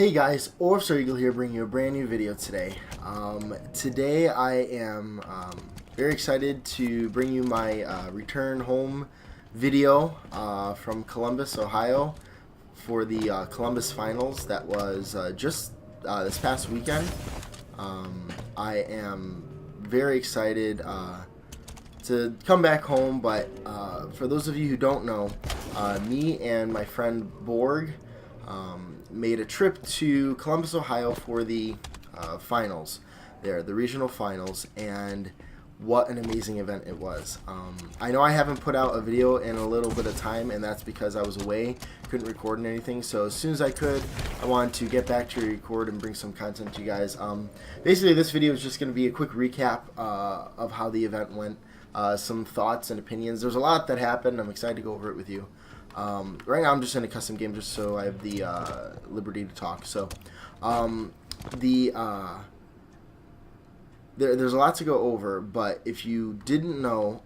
Hey guys, OFSREagle here, bringing you a brand new video today. Today I am very excited to bring you my return home video from Columbus, Ohio for the Columbus Finals that was just this past weekend. I am very excited to come back home, but for those of you who don't know, me and my friend Borg made a trip to Columbus, Ohio for the finals there, the regional finals, and what an amazing event it was. I know I haven't put out a video in a little bit of time, and that's because I was away, couldn't record anything, so as soon as I could, I wanted to get back to record and bring some content to you guys. Basically, this video is just going to be a quick recap of how the event went, some thoughts and opinions. There's a lot that happened. I'm excited to go over it with you. Right now I'm just in a custom game just so I have the liberty to talk. So there's a lot to go over, but if you didn't know,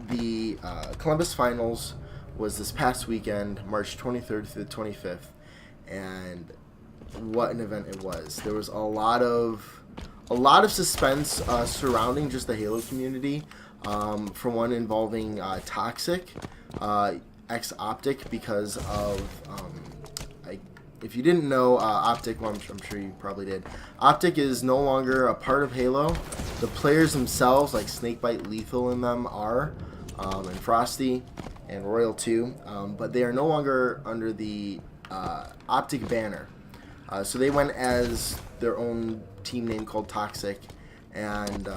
the Columbus Finals was this past weekend, March 23rd through the 25th, and what an event it was. There was a lot of suspense surrounding just the Halo community, for one involving Toxic, ex-Optic, because of if you didn't know, Optic, well, I'm sure you probably did. Optic is no longer a part of Halo. The players themselves, like Snakebite, Lethal in them are, and Frosty, and Royal too, but they are no longer under the Optic banner. So they went as their own team name called Toxic, and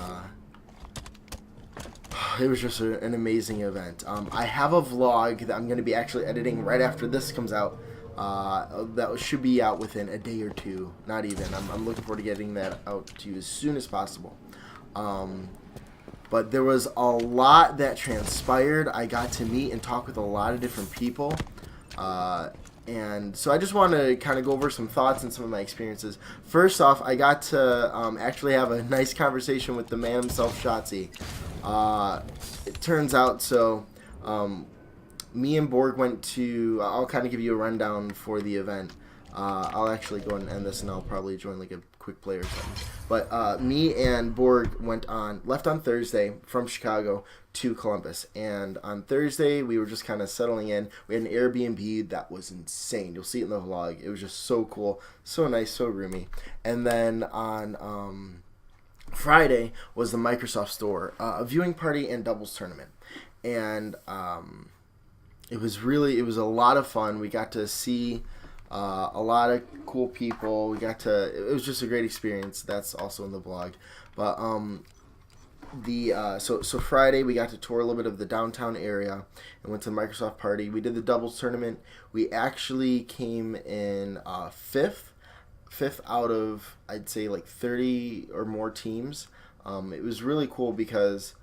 it was just an amazing event. I have a vlog that I'm going to be actually editing right after this comes out. That should be out within a day or two, not even. I'm looking forward to getting that out to you as soon as possible. But there was a lot that transpired. I got to meet and talk with a lot of different people. And so I just want to kind of go over some thoughts and some of my experiences. First off, I got to actually have a nice conversation with the man himself, SHOTZZY. It turns out, so me and Borg went to, I'll kind of give you a rundown for the event. I'll actually go and end this, and I'll probably join like a quick play or something. But me and Borg left on Thursday from Chicago to Columbus, and on Thursday we were just kind of settling in. We had an Airbnb that was insane. You'll see it in the vlog. It was just so cool, so nice, so roomy. And then on Friday was the Microsoft Store, a viewing party and doubles tournament, and it was a lot of fun. We got to see a lot of cool people. It was just a great experience. That's also in the vlog. But so Friday we got to tour a little bit of the downtown area and went to the Microsoft party. We did the doubles tournament. We actually came in fifth out of, I'd say, like 30 or more teams. It was really cool because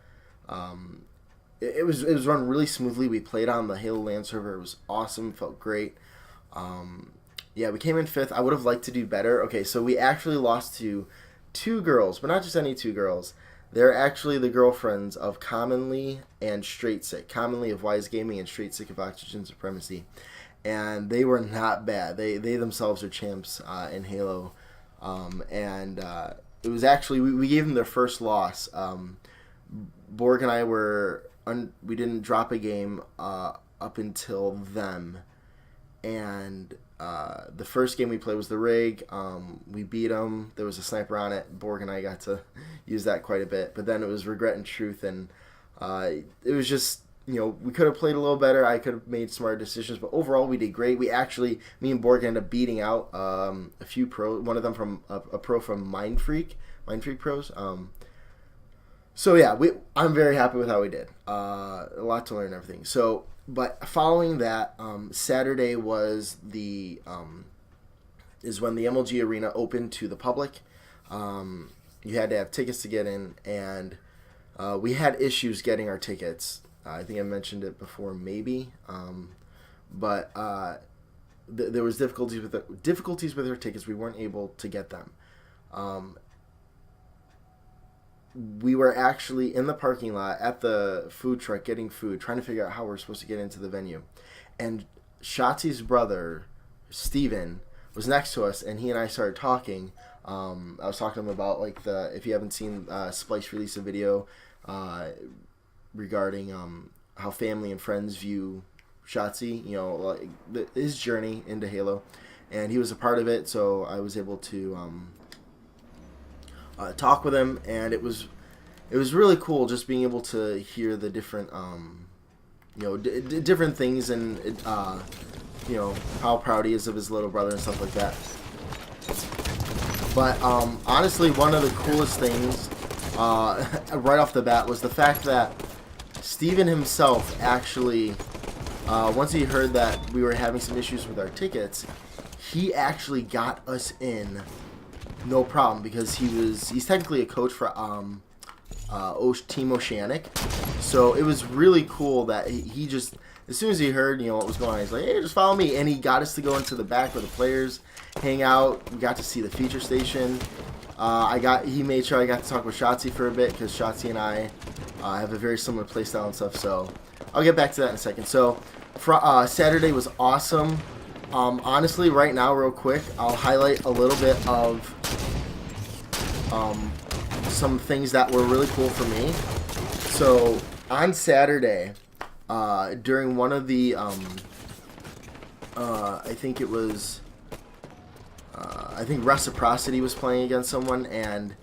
it was run really smoothly. We played on the Halo LAN server. It was awesome. Felt great. Yeah, we came in fifth. I would have liked to do better. Okay, so we actually lost to two girls, but not just any two girls. They're actually the girlfriends of Commonly and Straight Sick. Commonly of Wise Gaming and Straight Sick of Oxygen Supremacy. And they were not bad. They themselves are champs in Halo. It was actually, we gave them their first loss. Borg and I we didn't drop a game up until them. And the first game we played was the Rig. We beat them. There was a sniper on it. Borg and I got to use that quite a bit. But then it was Regret and Truth, and it was just, we could have played a little better. I could have made smarter decisions, but overall we did great. Me and Borg ended up beating out a few pros. One of them from a pro from Mind Freak Pros. So yeah, I'm very happy with how we did. A lot to learn and everything. So, but following that, Saturday was is when the MLG Arena opened to the public. You had to have tickets to get in, and we had issues getting our tickets. I think I mentioned it before, maybe, but there was difficulties with our tickets. We weren't able to get them. We were actually in the parking lot at the food truck getting food, trying to figure out how we're supposed to get into the venue. And SHOTZZY's brother, Steven, was next to us, and he and I started talking. I was talking to him about like if you haven't seen Splice release a video regarding how family and friends view SHOTZZY, you know, like his journey into Halo, and he was a part of it. So I was able to talk with him, and it was really cool just being able to hear the different you know, different things, and you know, how proud he is of his little brother and stuff like that. But honestly, one of the coolest things right off the bat was the fact that Steven himself actually, once he heard that we were having some issues with our tickets, he actually got us in no problem, because he's technically a coach for Team Oceanic. So it was really cool that he just, as soon as he heard, you know, what was going on, he's like, hey, just follow me, and he got us to go into the back where the players hang out. We got to see the feature station. He made sure I got to talk with SHOTZZY for a bit, because SHOTZZY and I have a very similar playstyle and stuff. So I'll get back to that in a second. So Saturday was awesome. Honestly, right now, real quick, I'll highlight a little bit of some things that were really cool for me. So on Saturday, during one of the I think it was I think Reciprocity was playing against someone, and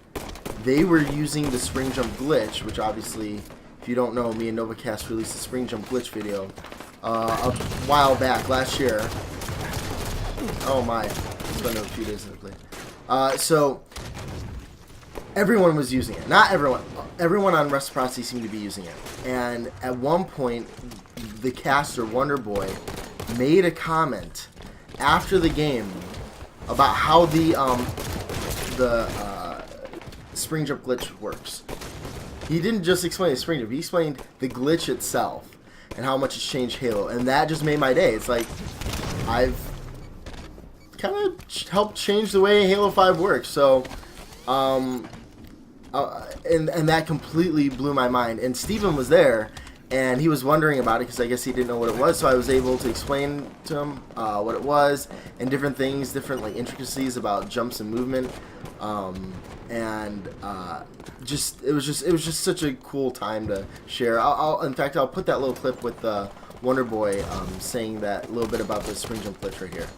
they were using the spring jump glitch, which obviously, if you don't know, me and Novacast released a spring jump glitch video a while back last year. Oh my, it's been a few days since I played. So everyone was using it. Not everyone. Everyone on Reciprocity seemed to be using it. And at one point, the caster, Wonderboy, made a comment after the game about how the spring jump glitch works. He didn't just explain the spring jump. He explained the glitch itself and how much it's changed Halo. And that just made my day. It's like, I've kind of helped change the way Halo 5 works. So, and that completely blew my mind. And Steven was there, and he was wondering about it, because I guess he didn't know what it was. So I was able to explain to him what it was, and different things, different like intricacies about jumps and movement. It was just such a cool time to share. In fact, I'll put that little clip with Wonderboy saying that little bit about the spring jump glitch right here.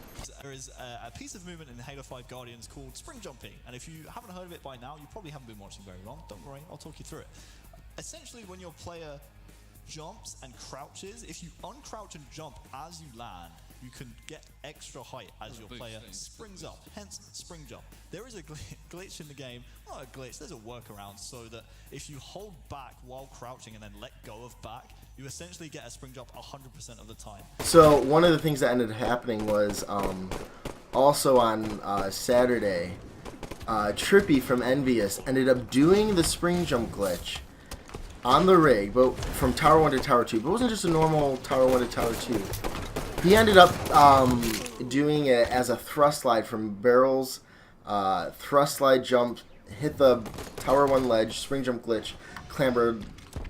There is a piece of movement in Halo 5 Guardians called spring jumping, and if you haven't heard of it by now, you probably haven't been watching very long. Don't worry, I'll talk you through it. Essentially, when your player jumps and crouches, if you uncrouch and jump as you land, you can get extra height as your player springs up, hence spring jump. There is a glitch in the game, not a glitch, there's a workaround, so that if you hold back while crouching and then let go of back, you essentially get a spring jump 100% of the time. So one of the things that ended up happening was also on Saturday, Trippy from Envious ended up doing the spring jump glitch on the rig, but from Tower 1 to Tower 2. But it wasn't just a normal Tower 1 to Tower 2. He ended up doing it as a thrust slide from barrels, thrust slide jump, hit the Tower 1 ledge, spring jump glitch, clambered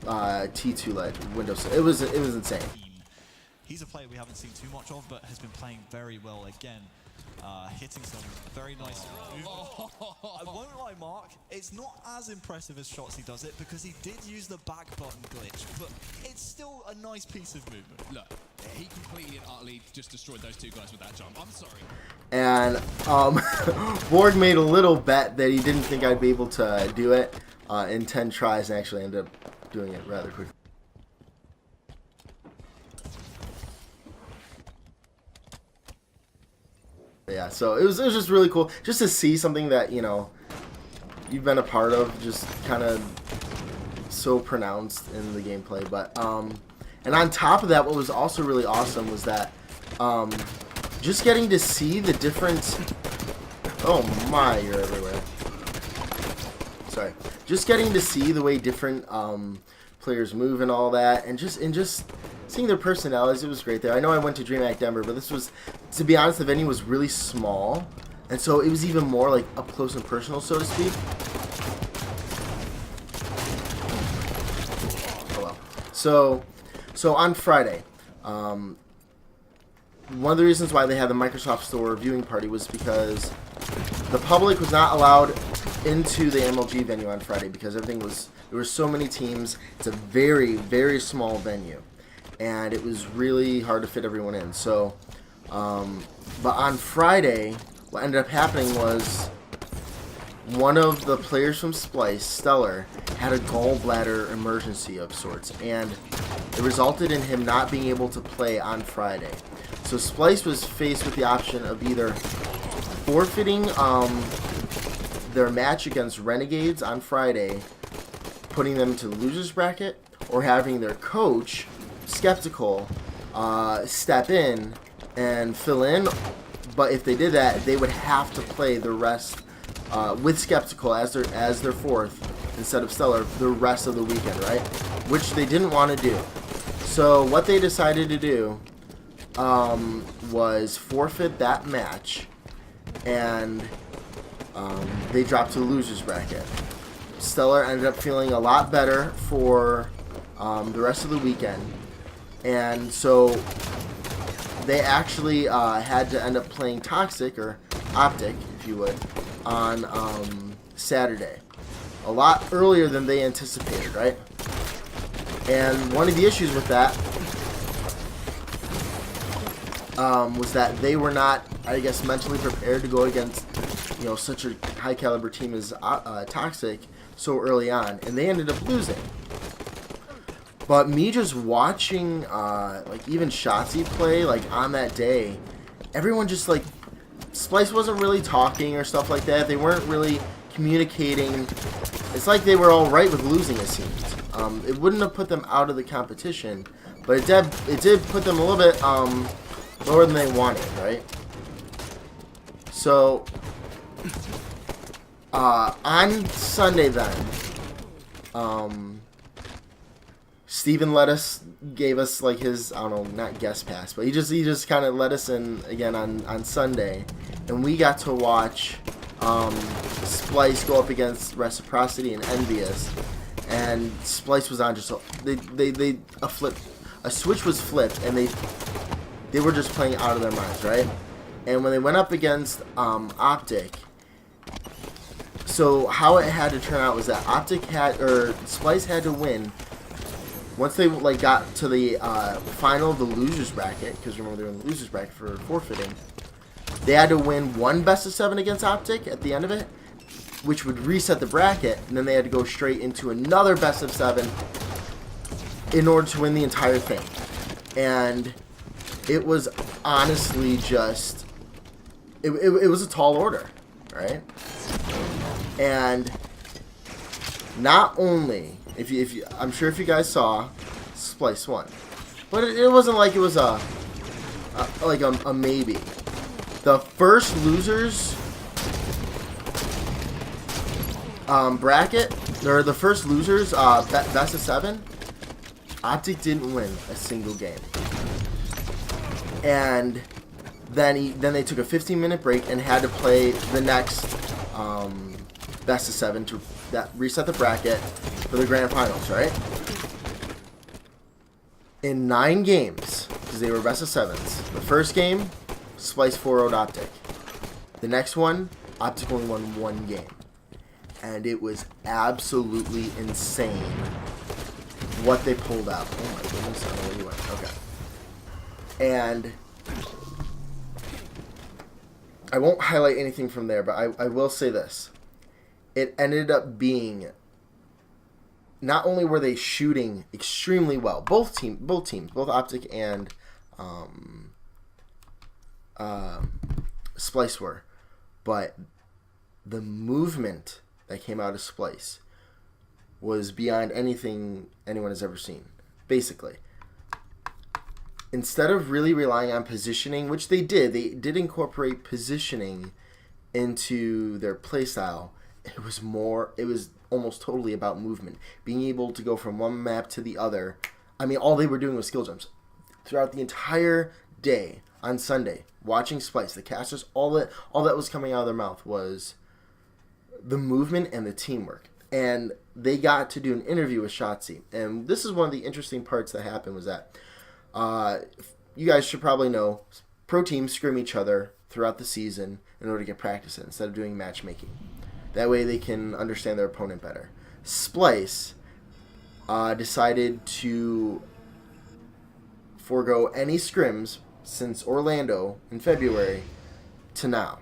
T2 ledge, windows. It was insane. He's a player we haven't seen too much of, but has been playing very well again. Hitting some very nice movement. I won't lie, Mark, it's not as impressive as SHOTZZY does it, because he did use the back button glitch, but it's still a nice piece of movement. Look, he completely and utterly just destroyed those two guys with that jump. I'm sorry. And Borg made a little bet that he didn't think I'd be able to do it in 10 tries, and actually ended up doing it rather quickly. Yeah, so it was just really cool just to see something that, you know, you've been a part of, just kind of so pronounced in the gameplay. But and on top of that, what was also really awesome was that just getting to see the different, oh my, you're everywhere. Sorry. Just getting to see the way different players move and all that, and just seeing their personalities, it was great there. I know I went to DreamHack Denver, but this was, to be honest, the venue was really small, and so it was even more like up close and personal, so to speak. Oh well. So on Friday, one of the reasons why they had the Microsoft Store viewing party was because the public was not allowed into the MLG venue on Friday because there were so many teams. It's a very, very small venue, and it was really hard to fit everyone in. So, but on Friday, what ended up happening was one of the players from Splice, Stellar, had a gallbladder emergency of sorts, and it resulted in him not being able to play on Friday. So Splice was faced with the option of either forfeiting their match against Renegades on Friday, putting them to the losers bracket, or having their coach, Skeptical, step in and fill in. But if they did that, they would have to play the rest with Skeptical as their fourth instead of Stellar the rest of the weekend, right? Which they didn't want to do. So what they decided to do was forfeit that match, and they dropped to the losers bracket. Stellar ended up feeling a lot better for the rest of the weekend, and so they actually had to end up playing Toxic, or Optic, if you would, on Saturday. A lot earlier than they anticipated, right? And one of the issues with that was that they were not, I guess, mentally prepared to go against, you know, such a high caliber team as Toxic so early on, and they ended up losing. But me just watching, like, even SHOTZZY play, like, on that day, everyone just, like, Splice wasn't really talking or stuff like that. They weren't really communicating. It's like they were all right with losing, it seems. It wouldn't have put them out of the competition, but it did put them a little bit lower than they wanted, right? So, on Sunday then, Steven gave us like his, I don't know, not guest pass, but he just kind of let us in again on Sunday, and we got to watch Splice go up against Reciprocity and Envious, and Splice was on just a switch was flipped, and they were just playing out of their minds, right? And when they went up against Optic, so how it had to turn out was that Splice had to win. Once they like got to the final of the losers bracket, because remember they were in the losers bracket for forfeiting, they had to win one best of 7 against Optic at the end of it, which would reset the bracket, and then they had to go straight into another best of 7 in order to win the entire thing. And it was honestly just, it was a tall order, right? And not only, if you, I'm sure if you guys saw, Splice won, but it wasn't like it was a maybe. The first losers bracket, or the first losers best of 7, Optic didn't win a single game, and then they took a 15-minute break and had to play the next best of 7 to reset the bracket for the grand finals, right? In 9 games, because they were best of 7s. The first game, Splice 4-0'd Optic. The next one, Optic only won 1 game. And it was absolutely insane what they pulled out. Oh my goodness, I don't know where you went. Okay. And I won't highlight anything from there, but I will say this. It ended up being, not only were they shooting extremely well, both teams, both Optic and Splice were, but the movement that came out of Splice was beyond anything anyone has ever seen. Basically, instead of really relying on positioning, which they did incorporate positioning into their playstyle. It was almost totally about movement. Being able to go from one map to the other. I mean, all they were doing was skill jumps. Throughout the entire day on Sunday, watching Splice, the casters, all that was coming out of their mouth was the movement and the teamwork. And they got to do an interview with SHOTZZY. And this is one of the interesting parts that happened was that you guys should probably know, pro teams scrim each other throughout the season in order to get practice in, instead of doing matchmaking. That way they can understand their opponent better. Splice decided to forego any scrims since Orlando in February to now.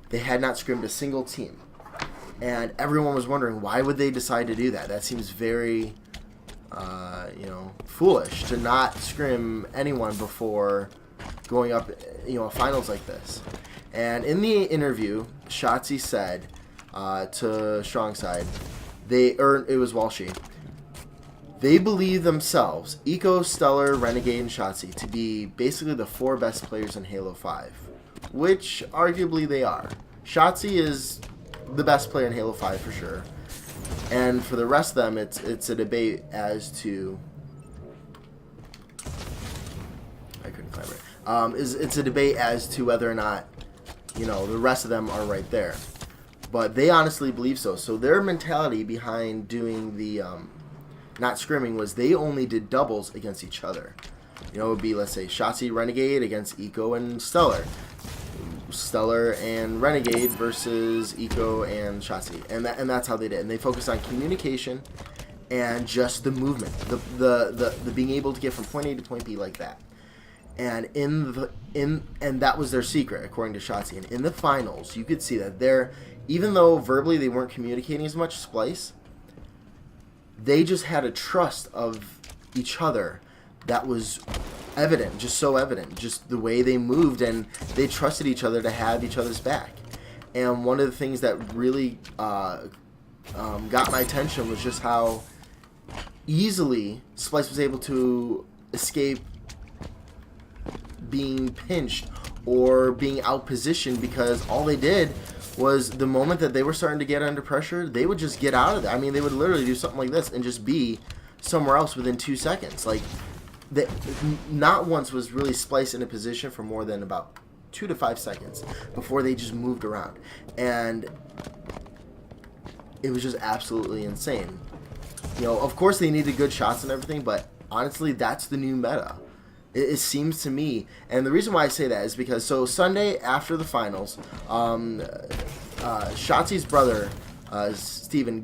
They had not scrimmed a single team. And everyone was wondering, why would they decide to do that? That seems very, foolish to not scrim anyone before going up, a finals like this. And in the interview, SHOTZZY said to Strongside, it was Walshy, they believe themselves, Eco, Stellar, Renegade, and SHOTZZY, to be basically the 4 best players in Halo 5, which arguably they are. SHOTZZY is the best player in Halo 5 for sure, and for the rest of them, it's a debate as to it's a debate as to whether or not the rest of them are right there, but they honestly believe so. So their mentality behind doing the not scrimming was they only did doubles against each other. It would be, let's say, SHOTZZY Renegade against Eco and Stellar. Stellar and Renegade versus Eco and SHOTZZY. And that's how they did. And they focused on communication and just the movement. The being able to get from point A to point B like that. And and that was their secret, according to SHOTZZY. And in the finals, you could see that even though verbally they weren't communicating as much, Splice, they just had a trust of each other that was evident, just so evident, just the way they moved, and they trusted each other to have each other's back. And one of the things that really got my attention was just how easily Splice was able to escape being pinched or being outpositioned, because all they did was, the moment that they were starting to get under pressure, they would just get out of there. I mean, they would literally do something like this and just be somewhere else within 2 seconds. Like, not once was really Splice in a position for more than about 2 to 5 seconds before they just moved around. And it was just absolutely insane. Of course they needed good shots and everything, but honestly, that's the new meta. It seems to me, and the reason why I say that is because, so Sunday after the finals, SHOTZZY's brother, Steven,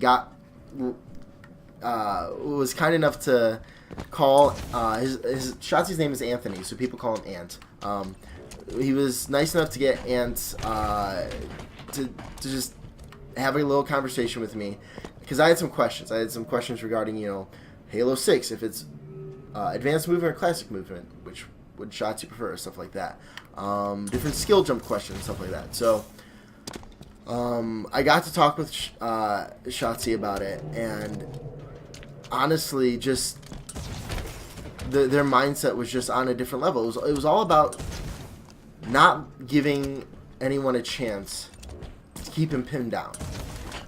was kind enough to call, his SHOTZZY's name is Anthony, so people call him Ant. He was nice enough to get Ant to just have a little conversation with me, because I had some questions. I had some questions regarding, Halo 6, if it's advanced movement or classic movement, which would SHOTZZY prefer, stuff like that. Different skill jump questions, stuff like that. So I got to talk with SHOTZZY about it, and honestly, just their mindset was just on a different level. It was all about not giving anyone a chance to keep him pinned down.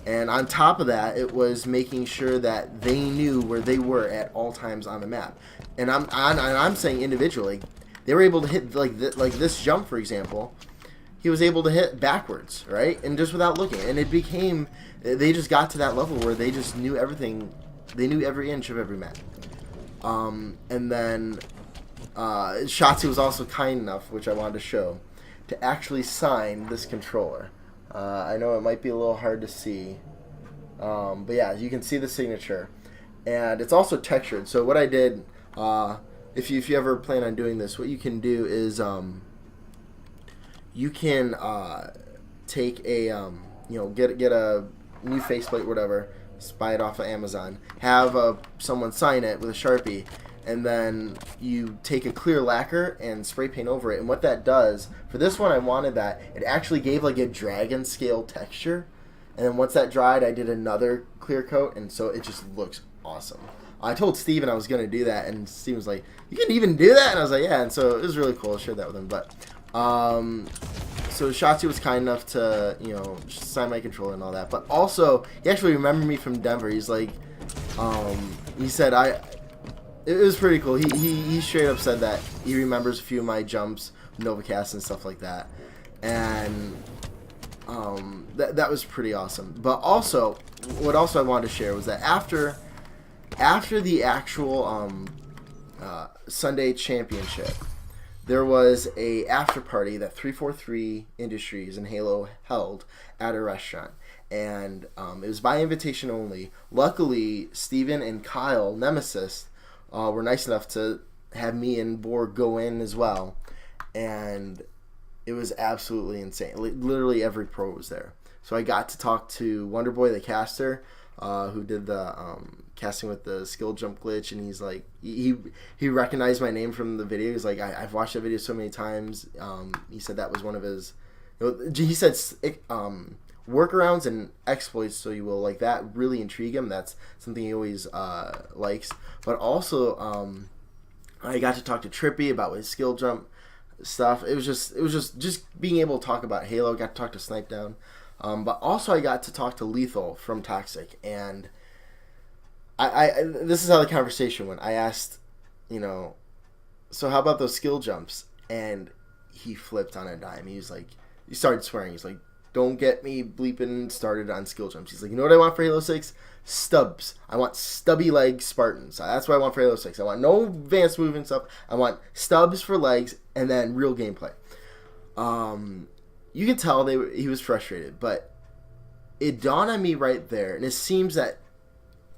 And on top of that, it was making sure that they knew where they were at all times on the map. And I'm saying individually, they were able to hit like this jump, for example. He was able to hit backwards, right, and just without looking. And it became, they just got to that level where they just knew everything. They knew every inch of every map. And then SHOTZZY was also kind enough, which I wanted to show, to actually sign this controller. I know it might be a little hard to see, but yeah, you can see the signature, and it's also textured. So what I did, if you ever plan on doing this, what you can do is you can take a get a new faceplate, whatever, buy it off of Amazon, have someone sign it with a Sharpie, and then you take a clear lacquer and spray paint over it. And what that does, for this one I wanted that, it actually gave like a dragon scale texture. And then once that dried, I did another clear coat, and so it just looks awesome. I told Steven I was going to do that, and Steven was like, "You can even do that?" And I was like, "Yeah," and so it was really cool. I shared that with him. But, so SHOTZZY was kind enough to, sign my controller and all that. But also, he actually remembered me from Denver. He's like, he said, it was pretty cool. He straight up said that he remembers a few of my jumps, Novacast and stuff like that, and that was pretty awesome. But also, what I wanted to share was that after the actual Sunday championship, there was a after party that 343 Industries and Halo held at a restaurant, and it was by invitation only. Luckily, Steven and Kyle Nemesis were nice enough to have me and Borg go in as well, and it was absolutely insane. Literally every pro was there. So I got to talk to Wonderboy, the caster, who did the casting with the skill jump glitch, and he's like, he recognized my name from the video. He's like, I've watched that video so many times. He said that was one of his, he said workarounds and exploits, so you will, like, that really intrigue him. That's something he always likes. But also, I got to talk to Trippy about his skill jump stuff. It was just being able to talk about Halo. Got to talk to Snipe Down. But also I got to talk to Lethal from Toxic, and I this is how the conversation went. I asked, so how about those skill jumps? And he flipped on a dime. He was like, he started swearing. He's like, don't get me bleeping started on skill jumps. He's like, you know what I want for Halo 6? Stubs. I want stubby leg Spartans. That's what I want for Halo 6. I want no advanced movement stuff. I want stubs for legs and then real gameplay. You can tell he was frustrated, but it dawned on me right there, and it seems that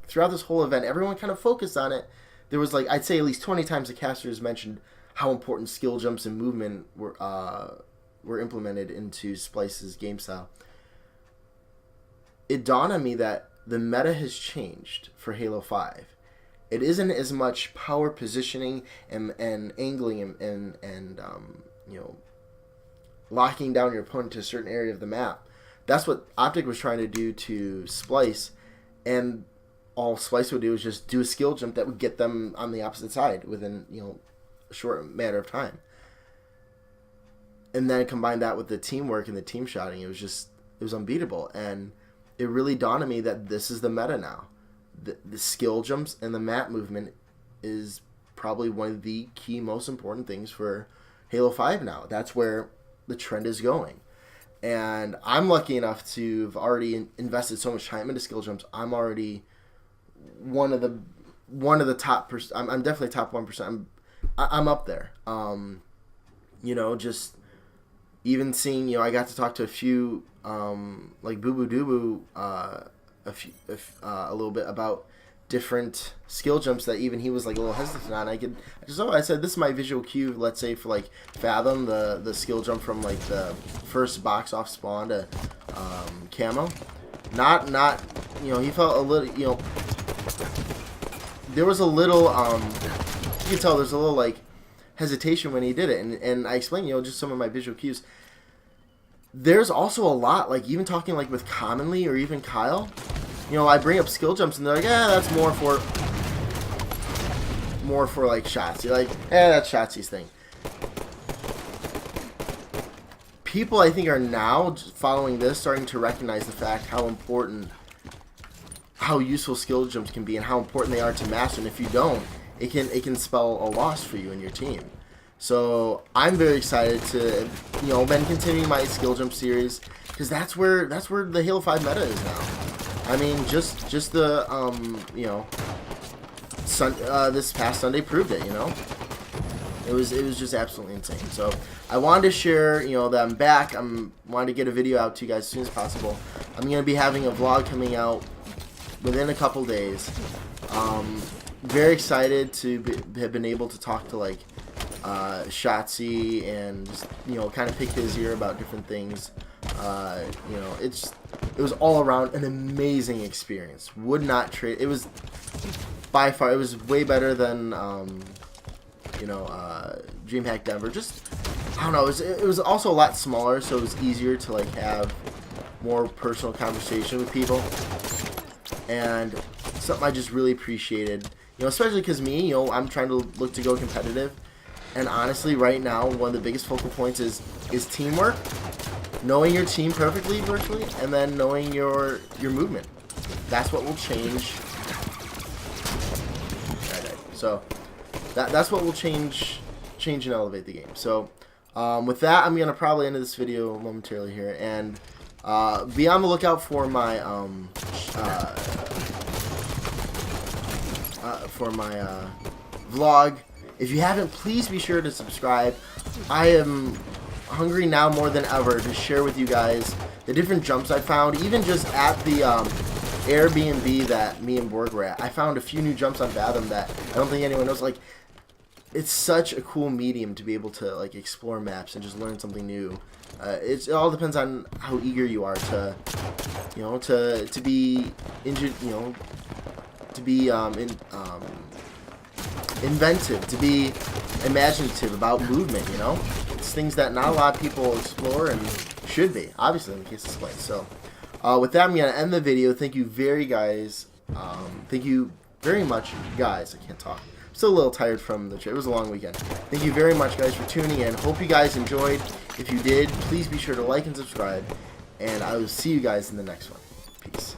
throughout this whole event, everyone kind of focused on it. There was, like, I'd say at least 20 times the casters mentioned how important skill jumps and movement were implemented into Splice's game style. It dawned on me that the meta has changed for Halo 5. It isn't as much power positioning and angling and locking down your opponent to a certain area of the map. That's what Optic was trying to do to Splice, and all Splice would do is just do a skill jump that would get them on the opposite side within a short matter of time. And then combine that with the teamwork and the team shotting, it was unbeatable. And it really dawned on me that this is the meta now. The skill jumps and the map movement is probably one of the key, most important things for Halo 5 now. That's where the trend is going. And I'm lucky enough to have already invested so much time into skill jumps. I'm already one of the top. I'm definitely top 1%. I'm up there. Just even seeing, I got to talk to a few like Boo Boo Doo Boo a little bit about different skill jumps that even he was like a little hesitant on. I said, this is my visual cue, let's say, for like Fathom, the skill jump from like the first box off spawn to camo. Not he felt a little, there was a little you can tell there's a little like hesitation when he did it, and I explained, just some of my visual cues. There's also a lot, like even talking like with Commonly or even Kyle, I bring up skill jumps and they're like, that's more for like SHOTZZY. Like, that's SHOTZZY's thing. People, I think, are now following this starting to recognize the fact how useful skill jumps can be and how important they are to master. And if you don't, it can spell a loss for you and your team. So I'm very excited to been continuing my skill jump series, because that's where the Halo 5 meta is now. I mean, just the this past Sunday proved it. It was just absolutely insane. So I wanted to share that I'm back. wanted to get a video out to you guys as soon as possible. I'm gonna be having a vlog coming out within a couple days. Very excited to have been able to talk to like SHOTZZY and just, kind of pick his ear about different things. It was all around an amazing experience. Would not trade. It was by far, it was way better than DreamHack Denver. Just, I don't know. It was also a lot smaller, so it was easier to like have more personal conversation with people, and something I just really appreciated. Especially because me, I'm trying to look to go competitive. And honestly, right now, one of the biggest focal points is teamwork, knowing your team perfectly virtually, and then knowing your movement. That's what will change. So that's what will change and elevate the game. So with that, I'm gonna probably end this video momentarily here, and be on the lookout for my vlog. If you haven't, please be sure to subscribe. I am hungry now more than ever to share with you guys the different jumps I found, even just at the Airbnb that me and Borg were at. I found a few new jumps on Fathom that I don't think anyone knows. Like, it's such a cool medium to be able to like explore maps and just learn something new. It all depends on how eager you are to, you know, to be injured, you know, to be inventive, to be imaginative about movement. You know, it's things that not a lot of people explore and should be. Obviously, in the case of Splice. So, with that, I'm gonna end the video. Thank you thank you very much, guys. I can't talk. Still a little tired from the trip. It was a long weekend. Thank you very much, guys, for tuning in. Hope you guys enjoyed. If you did, please be sure to like and subscribe. And I will see you guys in the next one. Peace.